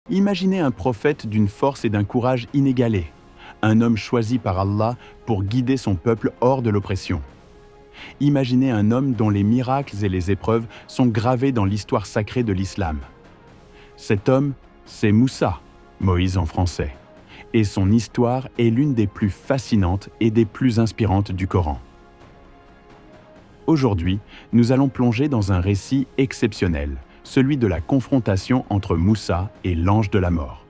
Imaginez un prophète d'une force et d'un courage inégalés, un homme choisi par Allah pour guider son peuple hors de l'oppression. Imaginez un homme dont les miracles et les épreuves sont gravés dans l'histoire sacrée de l'islam. Cet homme, c'est Moussa, Moïse en français, et son histoire est l'une des plus fascinantes et des plus inspirantes du Coran. Aujourd'hui, nous allons plonger dans un récit exceptionnel, celui de la confrontation entre Moussa et l'ange de la mort.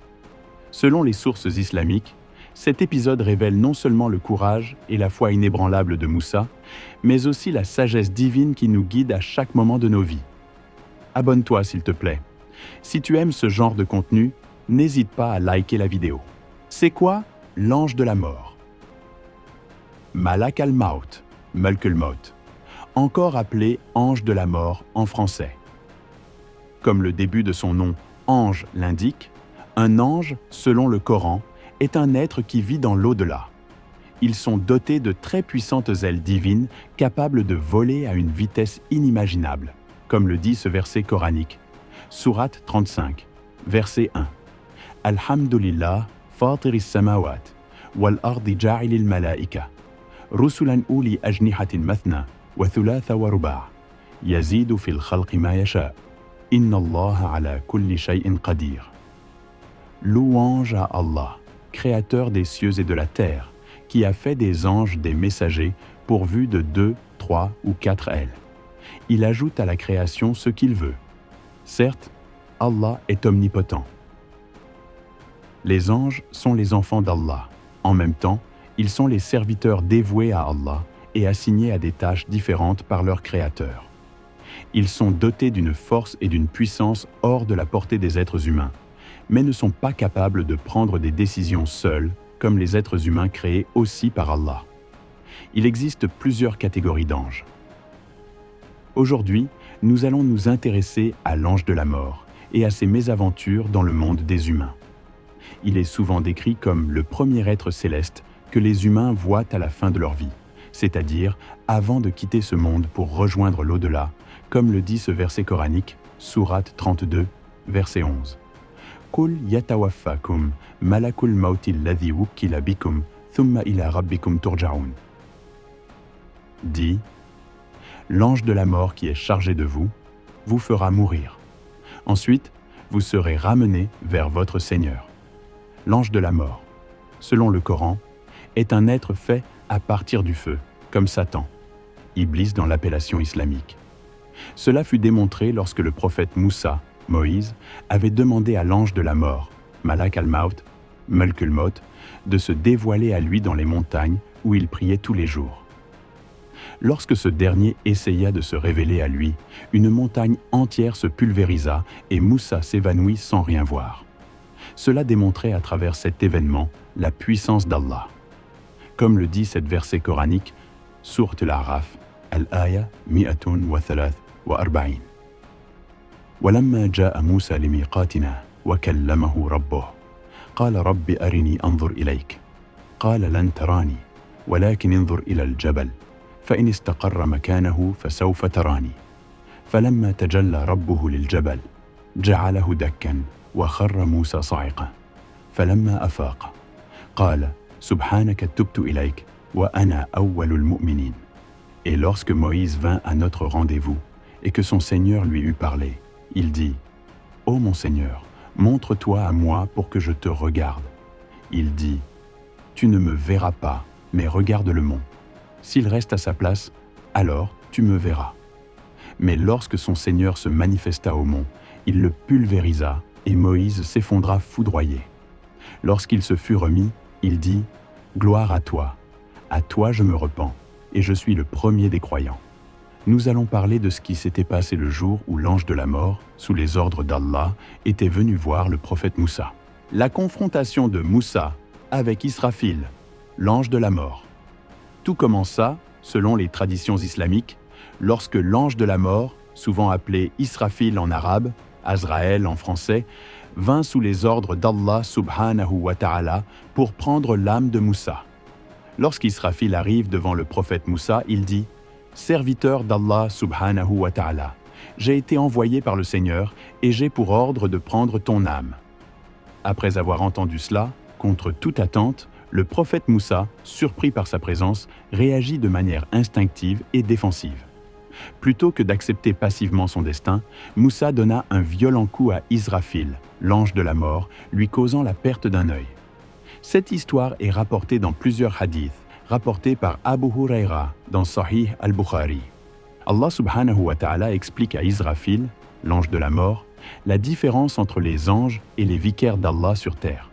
Selon les sources islamiques, cet épisode révèle non seulement le courage et la foi inébranlable de Moussa, mais aussi la sagesse divine qui nous guide à chaque moment de nos vies. Abonne-toi s'il te plaît. Si tu aimes ce genre de contenu, n'hésite pas à liker la vidéo. C'est quoi l'ange de la mort? Malak al-Maut, Malk al-Maut, encore appelé ange de la mort en français. Comme le début de son nom, ange, l'indique, un ange, selon le Coran, est un être qui vit dans l'au-delà. Ils sont dotés de très puissantes ailes divines capables de voler à une vitesse inimaginable, comme le dit ce verset coranique. Sourate 35, verset 1. Alhamdulillah, fatiris samawat, wal ardi ja'ilil malaika, rusulan uli ajnihatin mathna, wa thulatha wa ruba', yazidu fil khalqi ma yasha', inna Allah ala kulli shay'in qadir. Louange à Allah, créateur des cieux et de la terre, qui a fait des anges des messagers pourvus de 2, 3 ou 4 ailes. Il ajoute à la création ce qu'il veut. Certes, Allah est omnipotent. Les anges sont les enfants d'Allah. En même temps, ils sont les serviteurs dévoués à Allah et assignés à des tâches différentes par leur créateur. Ils sont dotés d'une force et d'une puissance hors de la portée des êtres humains, mais ne sont pas capables de prendre des décisions seuls, comme les êtres humains créés aussi par Allah. Il existe plusieurs catégories d'anges. Aujourd'hui, nous allons nous intéresser à l'ange de la mort et à ses mésaventures dans le monde des humains. Il est souvent décrit comme le premier être céleste que les humains voient à la fin de leur vie, c'est-à-dire avant de quitter ce monde pour rejoindre l'au-delà, comme le dit ce verset coranique, Sourate 32, verset 11. Qul yatawaffakum malakul mauti alladhi wukkila bikum thumma ila rabbikum turja'un. Dit, l'ange de la mort qui est chargé de vous, vous fera mourir. Ensuite, vous serez ramenés vers votre Seigneur. L'ange de la mort, selon le Coran, est un être fait à partir du feu, comme Satan, Iblis dans l'appellation islamique. Cela fut démontré lorsque le prophète Moussa, Moïse, avait demandé à l'ange de la mort, Malak al-Maut, Malk al-Maut, de se dévoiler à lui dans les montagnes où il priait tous les jours. Lorsque ce dernier essaya de se révéler à lui, une montagne entière se pulvérisa et Moussa s'évanouit sans rien voir. Cela démontrait à travers cet événement la puissance d'Allah. Comme le dit cette verset coranique, Sourate Al-A'raf, Al-Aya 143. ولما جاء موسى لميقاتنا وكلمه ربه قال رب أرني أنظر إليك قال لن تراني ولكن انظر إلى الجبل فإن استقر مكانه فسوف تراني فلما تجلى ربه للجبل جعله دكا وخر موسى صاعقا فلما أفاق قال سبحانك تبت إليك وأنا أول المؤمنين. Et lorsque Moïse vint à notre rendez-vous et que son Seigneur lui eut parlé, il dit « Ô mon Seigneur, montre-toi à moi pour que je te regarde. » Il dit « Tu ne me verras pas, mais regarde le mont. S'il reste à sa place, alors tu me verras. » Mais lorsque son Seigneur se manifesta au mont, il le pulvérisa et Moïse s'effondra foudroyé. Lorsqu'il se fut remis, il dit « Gloire à toi je me repens, et je suis le premier des croyants. » Nous allons parler de ce qui s'était passé le jour où l'ange de la mort, sous les ordres d'Allah, était venu voir le prophète Moussa. La confrontation de Moussa avec Israfil, l'ange de la mort. Tout commença, selon les traditions islamiques, lorsque l'ange de la mort, souvent appelé Israfil en arabe, Azraël en français, vint sous les ordres d'Allah subhanahu wa ta'ala pour prendre l'âme de Moussa. Lorsqu'Israfil arrive devant le prophète Moussa, il dit « Serviteur d'Allah subhanahu wa ta'ala, j'ai été envoyé par le Seigneur et j'ai pour ordre de prendre ton âme. » Après avoir entendu cela, contre toute attente, le prophète Moussa, surpris par sa présence, réagit de manière instinctive et défensive. Plutôt que d'accepter passivement son destin, Moussa donna un violent coup à Israfil, l'ange de la mort, lui causant la perte d'un œil. Cette histoire est rapportée dans plusieurs hadiths, rapportés par Abu Huraira dans Sahih al-Bukhari. Allah subhanahu wa ta'ala explique à Israfil, l'ange de la mort, la différence entre les anges et les vicaires d'Allah sur terre.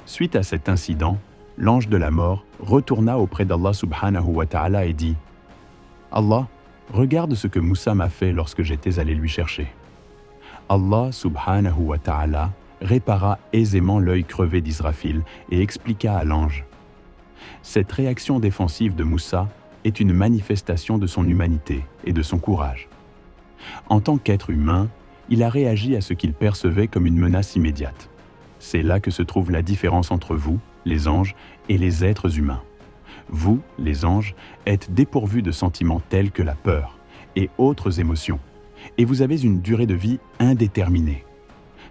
Suite à cet incident, l'ange de la mort retourna auprès d'Allah subhanahu wa ta'ala et dit « Allah, regarde ce que Moussa m'a fait lorsque j'étais allé lui chercher. » Allah subhanahu wa ta'ala répara aisément l'œil crevé d'Israfil et expliqua à l'ange « Cette réaction défensive de Moussa est une manifestation de son humanité et de son courage. En tant qu'être humain, il a réagi à ce qu'il percevait comme une menace immédiate. C'est là que se trouve la différence entre vous, les anges, et les êtres humains. Vous, les anges, êtes dépourvus de sentiments tels que la peur et autres émotions, et vous avez une durée de vie indéterminée.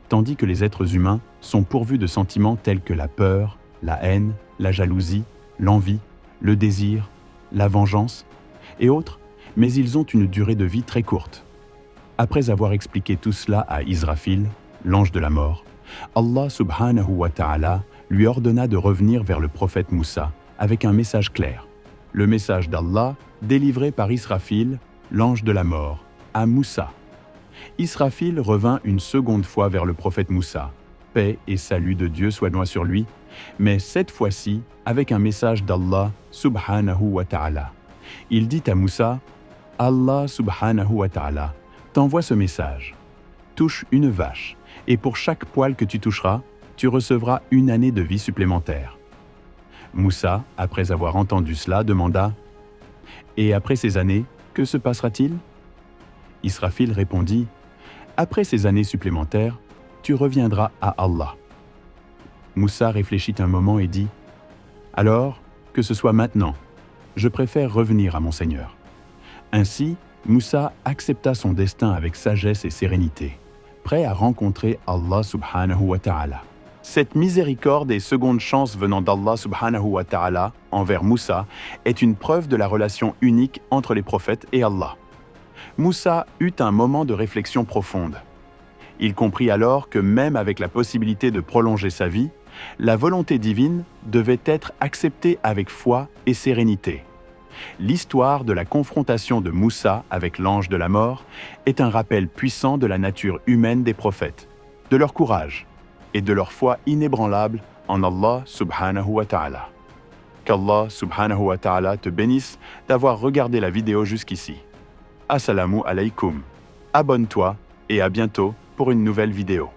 Tandis que les êtres humains sont pourvus de sentiments tels que la peur, la haine, la jalousie, l'envie, le désir, la vengeance et autres, mais ils ont une durée de vie très courte. Après avoir expliqué tout cela à Israfil, l'ange de la mort, Allah subhanahu wa ta'ala lui ordonna de revenir vers le prophète Moussa avec un message clair. Le message d'Allah délivré par Israfil, l'ange de la mort, à Moussa. Israfil revint une seconde fois vers le prophète Moussa. Paix et salut de Dieu soient sur lui, mais cette fois-ci avec un message d'Allah subhanahu wa ta'ala. Il dit à Moussa, « Allah subhanahu wa ta'ala t'envoie ce message. Touche une vache, et pour chaque poil que tu toucheras, tu recevras une année de vie supplémentaire. » Moussa, après avoir entendu cela, demanda « Et après ces années, que se passera-t-il » Israfil répondit « Après ces années supplémentaires, tu reviendras à Allah. » Moussa réfléchit un moment et dit « Alors, que ce soit maintenant, je préfère revenir à mon Seigneur. » Ainsi, Moussa accepta son destin avec sagesse et sérénité, prêt à rencontrer Allah subhanahu wa ta'ala. Cette miséricorde et seconde chance venant d'Allah subhanahu wa ta'ala envers Moussa est une preuve de la relation unique entre les prophètes et Allah. Moussa eut un moment de réflexion profonde. Il comprit alors que même avec la possibilité de prolonger sa vie, la volonté divine devait être acceptée avec foi et sérénité. L'histoire de la confrontation de Moussa avec l'ange de la mort est un rappel puissant de la nature humaine des prophètes, de leur courage et de leur foi inébranlable en Allah subhanahu wa ta'ala. Qu'Allah subhanahu wa ta'ala te bénisse d'avoir regardé la vidéo jusqu'ici. Assalamu alaikum. Abonne-toi et à bientôt pour une nouvelle vidéo.